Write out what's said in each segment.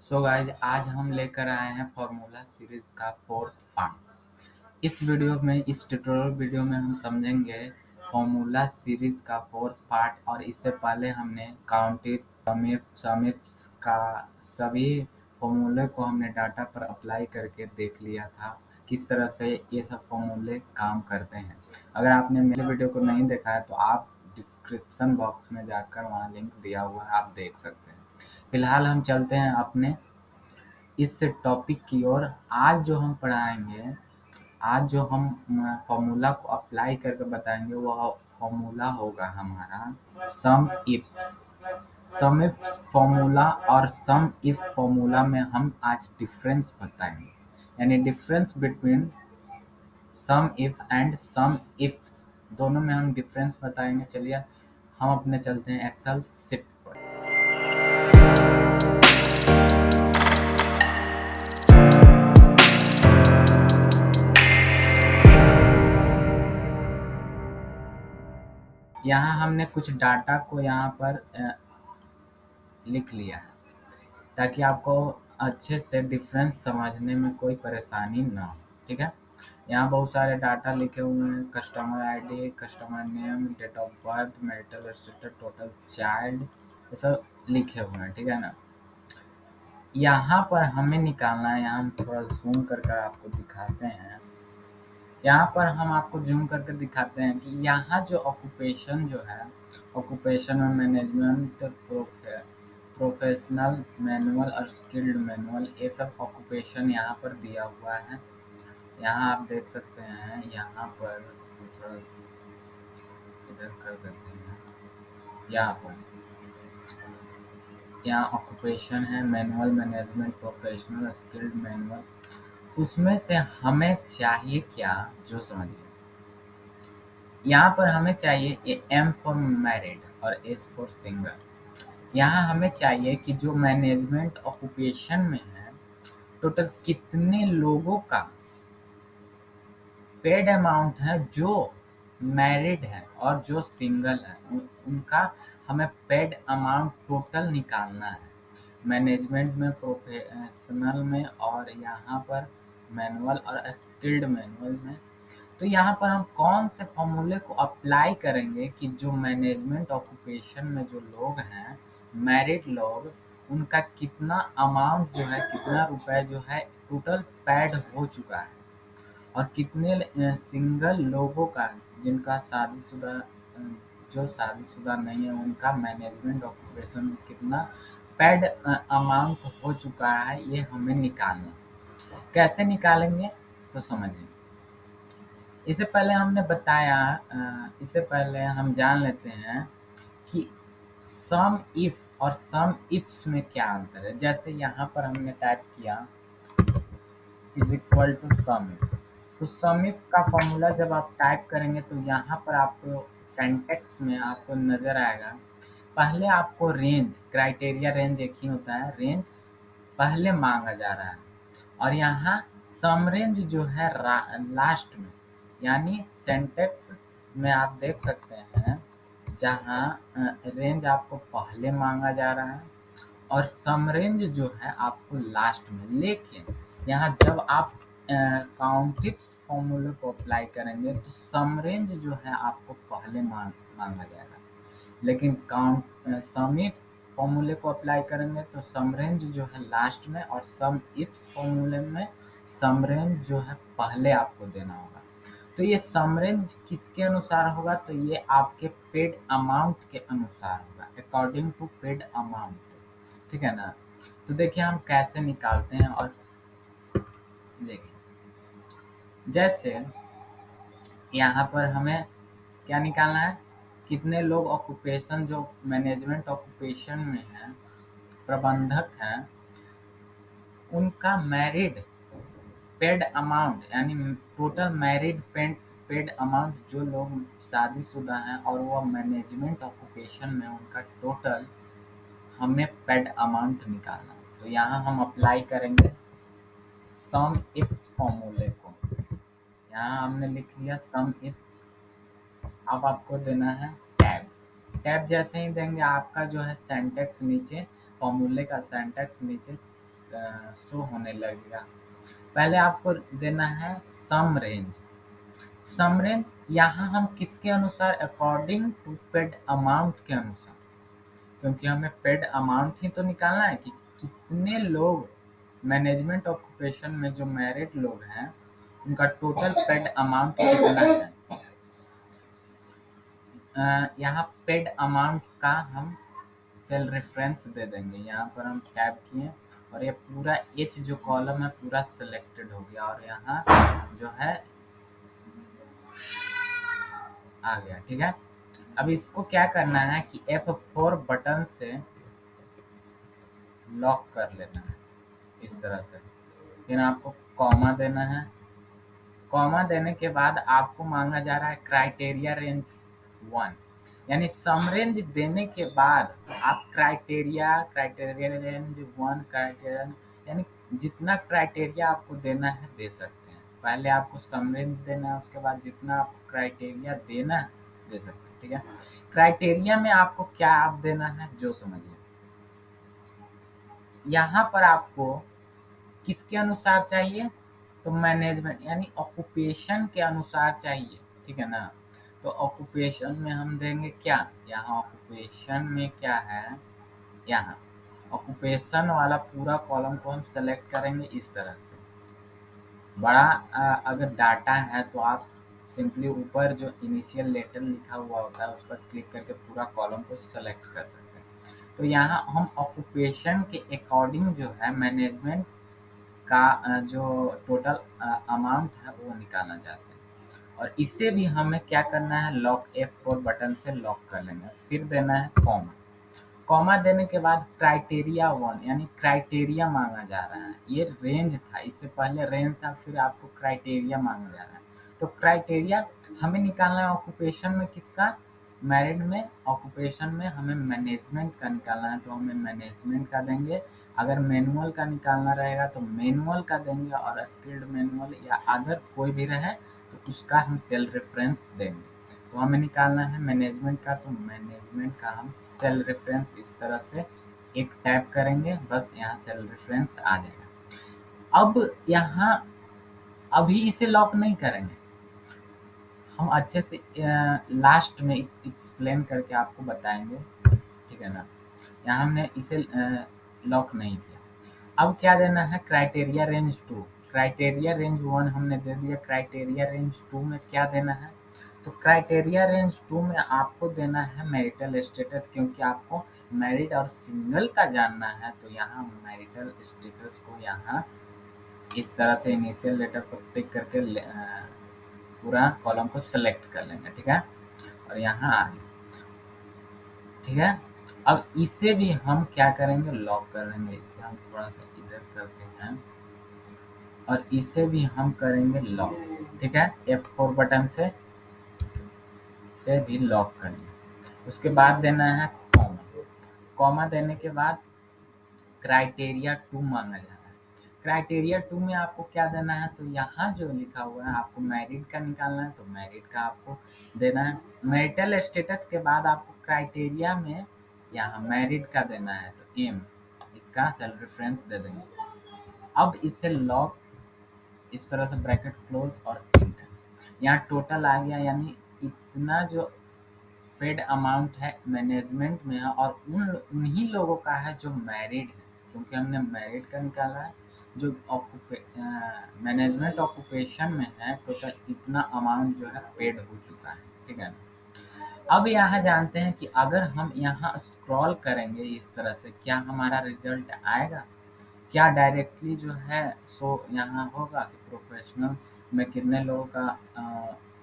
So guys आज हम लेकर आए हैं फॉर्मूला सीरीज का फोर्थ पार्ट। इस ट्यूटोरियल वीडियो में हम समझेंगे फॉर्मूला सीरीज का फोर्थ पार्ट। और इससे पहले हमने काउंटेड समिट्स का सभी फॉर्मूले को हमने डाटा पर अप्लाई करके देख लिया था किस तरह से ये सब फॉर्मूले काम करते हैं। अगर आपने मेरे वीडियो को नहीं देखा है तो आप डिस्क्रिप्शन बॉक्स में जाकर वहाँ लिंक दिया हुआ है, आप देख सकते हैं। फिलहाल हम चलते हैं अपने इस टॉपिक की ओर। आज जो हम पढ़ाएंगे, आज जो हम फॉर्मूला को अप्लाई करके बताएंगे वह फॉर्मूला होगा हमारा सम इफ फॉर्मूला। और सम इफ फॉर्मूला में हम आज डिफरेंस बताएंगे, यानी difference between sum if and sum ifs, दोनों में हम डिफरेंस बताएंगे। चलिए हम अपने चलते हैं एक्सेल शीट पर। यहाँ हमने कुछ डाटा को यहाँ पर लिख लिया है ताकि आपको अच्छे से डिफरेंस समझने में कोई परेशानी ना हो। ठीक है, यहाँ बहुत सारे डाटा लिखे हुए हैं। Customer ID, customer name, date of birth, marital status, total child, ये सब लिखे हुए हैं। ठीक है ना। यहाँ पर हमें निकालना है, यहाँ हम थोड़ा जूम कर आपको दिखाते हैं। यहाँ पर हम आपको जूम करके दिखाते हैं कि यहाँ जो ऑक्यूपेशन जो है, ऑक्यूपेशन में मैनेजमेंट, प्रोफेशनल, मैनुअल और स्किल्ड मैनुअल, ये सब ऑक्यूपेशन यहाँ पर दिया हुआ है। यहाँ आप देख सकते हैं, यहाँ पर थोड़ा इधर कर देते हैं। यहाँ ऑक्यूपेशन है, manual, management, professional, skilled manual. उसमें से हमें चाहिए क्या, जो समझिए। यहाँ पर हमें चाहिए एम फॉर मैरिड और एस फॉर सिंगल। यहाँ हमें चाहिए कि जो मैनेजमेंट ऑक्यूपेशन में है, टोटल कितने लोगों का पेड अमाउंट है जो मैरिड है और जो सिंगल है, उनका हमें पेड अमाउंट टोटल निकालना है। मैनेजमेंट में, प्रोफेशनल में और यहाँ पर मैनुअल और स्किल्ड मैनुअल में। तो यहाँ पर हम कौन से फॉर्मूले को अप्लाई करेंगे कि जो मैनेजमेंट ऑक्यूपेशन में जो लोग हैं, मैरिड लोग, उनका कितना अमाउंट जो है, कितना रुपए जो है टोटल पैड हो चुका है, और कितने सिंगल लोगों का, जिनका शादीशुदा, जो शादीशुदा नहीं है, उनका मैनेजमेंट ऑक्यूपेशन में कितना पैड अमाउंट हो चुका है, ये हमें निकालना। कैसे निकालेंगे तो समझिए। इससे पहले हमने बताया, इससे पहले हम जान लेते हैं कि सम इफ और सम इफ्स में क्या अंतर है। जैसे यहाँ पर हमने टाइप किया is equal to sum if, तो सम इफ का फॉर्मूला जब आप टाइप करेंगे तो यहाँ पर आपको सेंटेक्स में आपको नजर आएगा। पहले आपको रेंज, क्राइटेरिया रेंज एक ही होता है, रेंज पहले मांगा जा रहा है। और यहाँ सम रेंज जो है लास्ट में, यानी सेंटेक्स में आप देख सकते हैं जहाँ रेंज आपको पहले मांगा जा रहा है और सम रेंज जो है आपको लास्ट में। लेकिन यहाँ जब आप काउंटिप्स फॉर्मूले को अप्लाई करेंगे तो सम रेंज जो है आपको पहले मांगा जाएगा, लेकिन सम इफ फॉर्मूले को अप्लाई करेंगे तो सम रेंज जो है लास्ट में, और सम इफ्स फॉर्मूले में सम रेंज जो है पहले आपको देना होगा। तो ये सम रेंज किसके अनुसार होगा, तो ये आपके पेड अमाउंट के अनुसार होगा, अकॉर्डिंग टू पेड अमाउंट। ठीक है ना। तो देखिए हम कैसे निकालते हैं। और देखिए जैसे यहाँ पर हमें क्या निकालना है, कितने लोग ऑक्यूपेशन, जो मैनेजमेंट ऑक्यूपेशन में है, प्रबंधक हैं, उनका मैरिड पेड अमाउंट, यानी टोटल मैरिड पेड अमाउंट, जो लोग शादीशुदा हैं और वो मैनेजमेंट ऑक्यूपेशन में, उनका टोटल हमें पेड अमाउंट निकालना। तो यहाँ हम अप्लाई करेंगे सम इफ्स फॉर्मूले को। यहाँ हमने लिख लिया सम इफ्स। अब आपको देना है टैब। टैब जैसे ही देंगे आपका जो है सेंटेक्स नीचे, फॉर्मूले का सेंटेक्स नीचे शो होने लगेगा। पहले आपको देना है सम रेंज। सम रेंज यहाँ हम किसके अनुसार, अकॉर्डिंग टू पेड अमाउंट के अनुसार, क्योंकि हमें पेड अमाउंट ही तो निकालना है कि कितने लोग मैनेजमेंट ऑक्यूपेशन में जो मैरिड लोग हैं उनका टोटल पेड अमाउंट कितना है। यहाँ पेड अमाउंट का हम सेल रेफरेंस दे देंगे। यहाँ पर हम टैब किए और ये पूरा एच जो कॉलम है पूरा सिलेक्टेड हो गया और यहाँ जो है आ गया। ठीक है, अब इसको क्या करना है कि F4 बटन से लॉक कर लेना है इस तरह से। फिर आपको कॉमा देना है। कॉमा देने के बाद आपको मांगा जा रहा है क्राइटेरिया रेंज 1, यानी सम रेंज देने के बाद आप क्राइटेरिया रेंज 1 क्राइटेरिया यानी जितना क्राइटेरिया आपको देना है दे सकते हैं। पहले आपको सम रेंज देना है, उसके बाद जितना आपको क्राइटेरिया देना है दे सकते हैं। ठीक है, क्राइटेरिया में आपको क्या आप देना है जो समझिए। यहाँ पर आपको किसके अनुसार चाहिए, तो मैनेजमेंट यानी ऑक्यूपेशन के अनुसार चाहिए। ठीक है ना, तो ऑक्यूपेशन में हम देंगे क्या, यहाँ ऑक्यूपेशन में क्या है, यहाँ ऑक्यूपेशन वाला पूरा कॉलम को हम सेलेक्ट करेंगे इस तरह से। बड़ा अगर डाटा है तो आप सिंपली ऊपर जो इनिशियल लेटर लिखा हुआ होता है उस पर क्लिक करके पूरा कॉलम को सेलेक्ट कर सकते हैं। तो यहाँ हम ऑक्यूपेशन के अकॉर्डिंग जो है मैनेजमेंट का जो टोटल अमाउंट है वो निकालना चाहते हैं। और इससे भी हमें क्या करना है, लॉक F4 बटन से लॉक कर लेंगे। फिर देना है कॉमा। कॉमा देने के बाद क्राइटेरिया 1 यानी क्राइटेरिया मांगा जा रहा है। ये रेंज था, इससे पहले रेंज था, फिर आपको क्राइटेरिया मांगा जा रहा है। तो क्राइटेरिया हमें निकालना है ऑक्यूपेशन में किसका, मैरिड में। ऑक्यूपेशन में हमें मैनेजमेंट का निकालना है तो हमें मैनेजमेंट का देंगे। अगर मैनुअल का निकालना रहेगा तो मैनुअल का देंगे, और स्किल्ड मैनुअल या अदर कोई भी रहे तो उसका हम सेल रेफरेंस देंगे। तो हमें निकालना है मैनेजमेंट का, तो मैनेजमेंट का हम सेल रेफरेंस इस तरह से एक टैप करेंगे, बस यहाँ सेल रेफरेंस आ जाएगा। अब यहाँ अभी इसे लॉक नहीं करेंगे, हम अच्छे से लास्ट में एक्सप्लेन करके आपको बताएंगे। ठीक है ना, यहाँ हमने इसे लॉक नहीं किया। अब क्या देना है, क्राइटेरिया रेंज 2। क्राइटेरिया रेंज 1 हमने दे दिया, क्राइटेरिया रेंज 2 में क्या देना है, तो क्राइटेरिया रेंज 2 में आपको देना है मैरिटल स्टेटस, क्योंकि आपको मैरिड और सिंगल का जानना है। तो यहाँ मैरिटल स्टेटस को यहाँ इस तरह से इनिशियल लेटर पर टिक करके पूरा कॉलम को सेलेक्ट कर लेंगे। ठीक है, और यहाँ आ गया। ठीक है, अब इसे भी हम क्या करेंगे, लॉक कर लेंगे। इसे हम थोड़ा सा इधर करते हैं और इसे भी हम करेंगे लॉक। ठीक है, F4 बटन से भी लॉक करेंगे। उसके बाद देना है कॉमा। कॉमा देने के बाद क्राइटेरिया 2 मांगा जा रहा है। क्राइटेरिया 2 में आपको क्या देना है, तो यहाँ जो लिखा हुआ है आपको मैरिड का निकालना है तो मैरिड का आपको देना है। मैरिटल स्टेटस के बाद आपको क्राइटेरिया में यहाँ मैरिड का देना है, तो एम इसका सेल रेफरेंस दे देंगे। अब इसे लॉक इस तरह से ब्रैकेट क्लोज और एंटर। यहाँ टोटल आ गया, यानी इतना जो पेड अमाउंट है मैनेजमेंट में है और उन्हीं लोगों का है जो मैरिड है, क्योंकि हमने मैरिड का निकाला है। जो मैनेजमेंट ऑक्यूपेशन में है टोटल इतना अमाउंट जो है पेड हो चुका है। ठीक है, अब यहाँ जानते हैं कि अगर हम यहाँ स्क्रॉल करेंगे इस तरह से क्या हमारा रिजल्ट आएगा, क्या डायरेक्टली जो है सो यहाँ होगा कि प्रोफेशनल में कितने लोगों का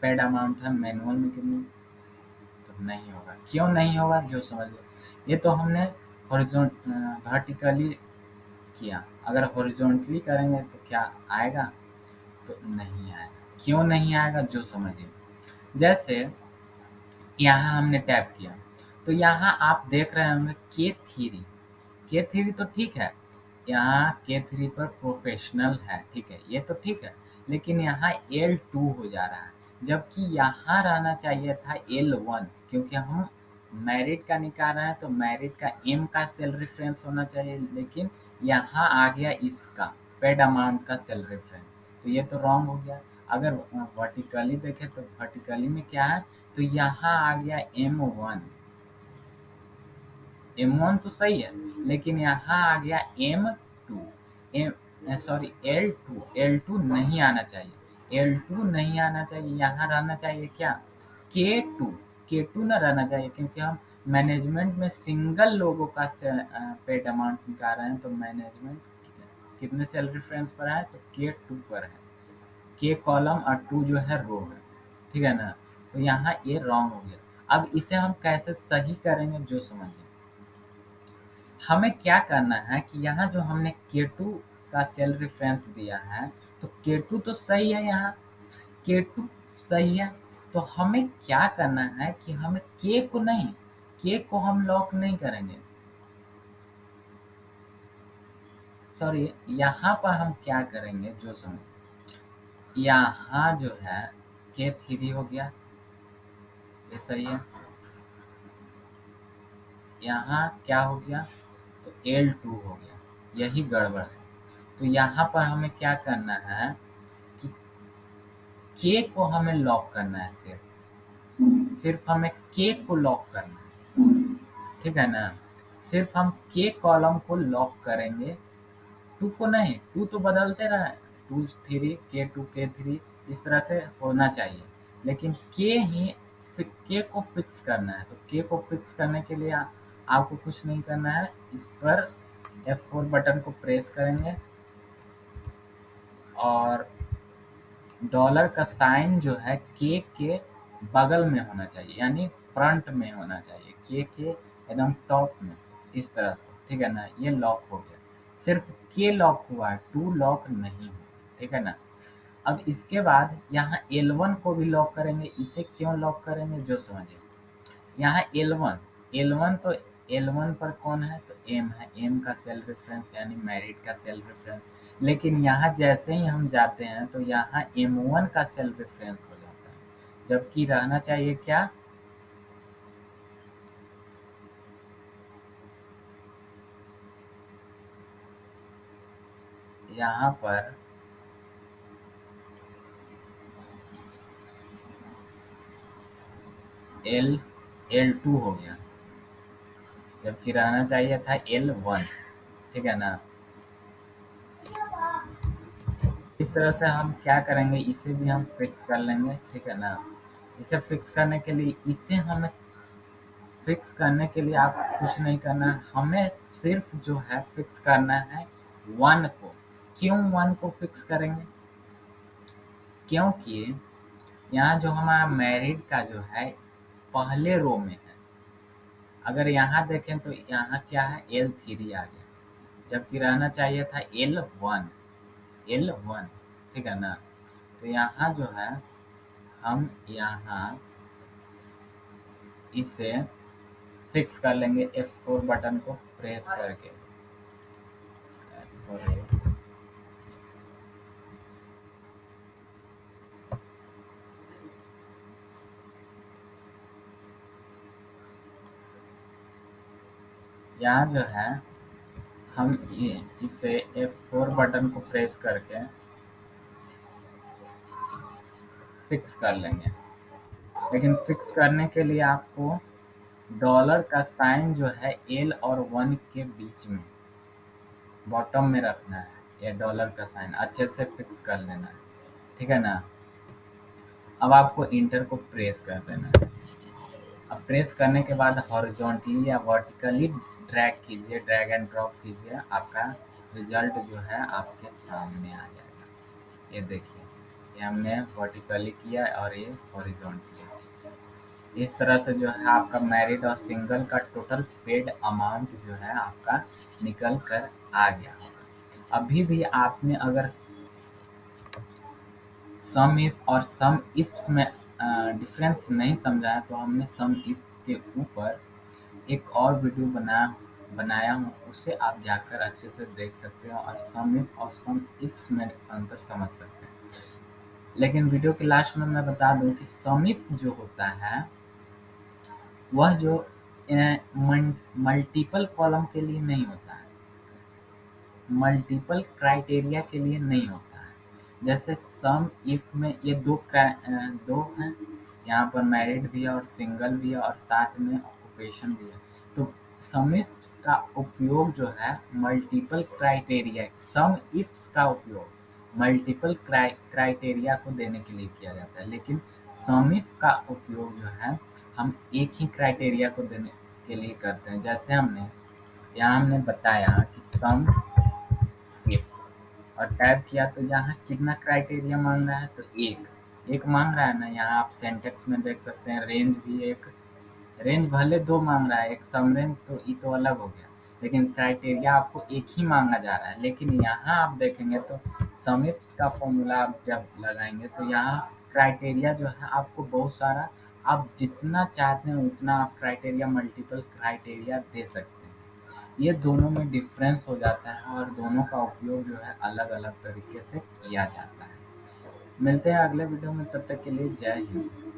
पेड अमाउंट है, मैनुअल में कितने, तो नहीं होगा। क्यों नहीं होगा जो समझ लो, ये तो हमने वर्टिकली किया, अगर हॉरिजॉन्टली करेंगे तो क्या आएगा, तो नहीं आएगा। क्यों नहीं आएगा जो समझिए। जैसे यहाँ हमने टैप किया तो यहाँ आप देख रहे होंगे K3 तो ठीक है, यहाँ K3 पर प्रोफेशनल है, ठीक है, ये तो ठीक है, लेकिन यहाँ L2 हो जा रहा है, जबकि यहाँ रहना चाहिए था L1, क्योंकि हम मैरिड का निकाल रहे हैं तो मैरिड का M का सेल रेफरेंस होना चाहिए, लेकिन यहाँ आ गया इसका पेड अमाउंट का सेल रेफरेंस, तो ये तो रॉन्ग हो गया। अगर वर्टिकली देखें तो वर्टिकली में क्या है, तो यहाँ आ गया M1। M1 तो सही है, लेकिन यहाँ आ गया M2। एम सॉरी L2 नहीं आना चाहिए, L2 नहीं आना चाहिए, यहाँ रहना चाहिए क्या, K2। K2 ना रहना चाहिए, क्योंकि हम मैनेजमेंट में सिंगल लोगों का पेड अमाउंट निकाल रहे हैं, तो मैनेजमेंट कितने सेल रेफरेंस पर है, तो K2 पर है। K कॉलम और 2 जो है रो है, ठीक है ना। तो यहाँ ये रॉन्ग हो गया। अब इसे हम कैसे सही करेंगे जो समझिए। हमें क्या करना है कि यहाँ जो हमने K2 का सेल रेफरेंस दिया है, तो K2 तो सही है, यहाँ K2 सही है। तो हमें क्या करना है कि हमें K को नहीं, K को हम लॉक नहीं करेंगे, सॉरी, यहाँ पर हम क्या करेंगे जो समझ। यहाँ जो है K3 हो गया, ये सही है। यहाँ क्या हो गया, तो L2 हो गया, यही गड़बड़ है। तो यहाँ पर हमें क्या करना है कि K को हमें लॉक करना है, सिर्फ सिर्फ हमें K को लॉक करना है, ठीक है ना। सिर्फ हम K कॉलम को लॉक करेंगे, 2 को नहीं, 2 तो बदलते रहे, 2 3 K2 K3 इस तरह से होना चाहिए, लेकिन K को फिक्स करना है। तो K को फिक्स करने के लिए आपको कुछ नहीं करना है, इस पर F4 बटन को प्रेस करेंगे और डॉलर का साइन जो है के बगल में होना चाहिए, यानी फ्रंट में होना चाहिए, के एकदम टॉप में, इस तरह से, ठीक है ना। ये लॉक हो गया, सिर्फ के लॉक हुआ है, 2 लॉक नहीं हुआ, ठीक है ना। अब इसके बाद यहाँ L1 को भी लॉक करेंगे। इसे क्यों लॉक करेंगे जो समझिए। यहाँ L1 तो L1 पर कौन है, तो M है, M का सेल रेफरेंस यानी मैरिड का सेल रेफरेंस। लेकिन यहाँ जैसे ही हम जाते हैं तो यहाँ M1 का सेल रेफरेंस हो जाता है, जबकि रहना चाहिए क्या, यहाँ पर L L2 हो गया, जबकि रहना चाहिए था L1, ठीक है ना। इस तरह से हम क्या करेंगे, इसे भी हम फिक्स कर लेंगे, ठीक है ना। इसे फिक्स करने के लिए आपको कुछ नहीं करना है, हमें सिर्फ जो है फिक्स करना है 1 को। क्यों 1 को फिक्स करेंगे, क्योंकि यहाँ जो हमारा मैरिड का जो है पहले रो में है। अगर यहाँ देखें तो यहाँ क्या है, L3 आ गया, जबकि रहना चाहिए था L1, ठीक है ना। तो यहाँ जो है हम यहाँ इसे फिक्स कर लेंगे F4 बटन को प्रेस करके, सॉरी। यहाँ जो है हम इसे F4 बटन को प्रेस करके फिक्स कर लेंगे। लेकिन फिक्स करने के लिए आपको डॉलर का साइन जो है L और 1 के बीच में बॉटम में रखना है, ये डॉलर का साइन अच्छे से फिक्स कर लेना है, ठीक है ना। अब आपको इंटर को प्रेस कर देना है। अब प्रेस करने के बाद हॉरिजॉन्टली या वर्टिकली ड्रैग कीजिए, ड्रैग एंड ड्रॉप कीजिए, आपका रिजल्ट जो है आपके सामने आ जाएगा। ये देखिए, ये हमने वर्टिकली किया और ये हॉरिजॉन्टली। इस तरह से जो है आपका मैरिड और सिंगल का टोटल पेड अमाउंट जो है आपका निकल कर आ गया होगा। अभी भी आपने अगर सम इफ और सम इफ्स में डिफरेंस नहीं समझा है, तो हमने सम इफ के ऊपर एक और वीडियो बनाया हूँ, उससे आप जाकर अच्छे से देख सकते हो और सम इफ और सम इफ्स में अंतर समझ सकते हैं। लेकिन वीडियो के लास्ट में मैं बता दूं कि सम इफ जो होता है वह जो मल्टीपल कॉलम के लिए नहीं होता है, मल्टीपल क्राइटेरिया के लिए नहीं होता है। जैसे सम इफ में ये दो हैं, यहाँ पर मैरिड भी है और सिंगल भी है और साथ में ऑक्यूपेशन भी है। तो सम इफ्स का उपयोग जो है मल्टीपल क्राइटेरिया, सम इफ्स का उपयोग मल्टीपल क्राइटेरिया को देने के लिए किया जाता है, लेकिन सम इफ का उपयोग जो है हम एक ही क्राइटेरिया को देने के लिए करते हैं। जैसे हमने बताया कि सम इफ और टाइप किया, तो यहाँ कितना क्राइटेरिया मांग रहा है, तो एक एक मांग रहा है ना। यहाँ आप सेंटेक्स में देख सकते हैं, रेंज भी एक, रेंज भले दो मांग रहा है, एक सम रेंज तो ये तो अलग हो गया, लेकिन क्राइटेरिया आपको एक ही मांगा जा रहा है। लेकिन यहाँ आप देखेंगे तो सम इफ्स का फॉर्मूला आप जब लगाएंगे तो यहाँ क्राइटेरिया जो है आपको बहुत सारा, आप जितना चाहते हैं उतना आप क्राइटेरिया, मल्टीपल क्राइटेरिया दे सकते हैं। ये दोनों में डिफरेंस हो जाता है और दोनों का उपयोग जो है अलग अलग तरीके से किया जाता है। मिलते हैं अगले वीडियो में, तब तक के लिए जय हिंद।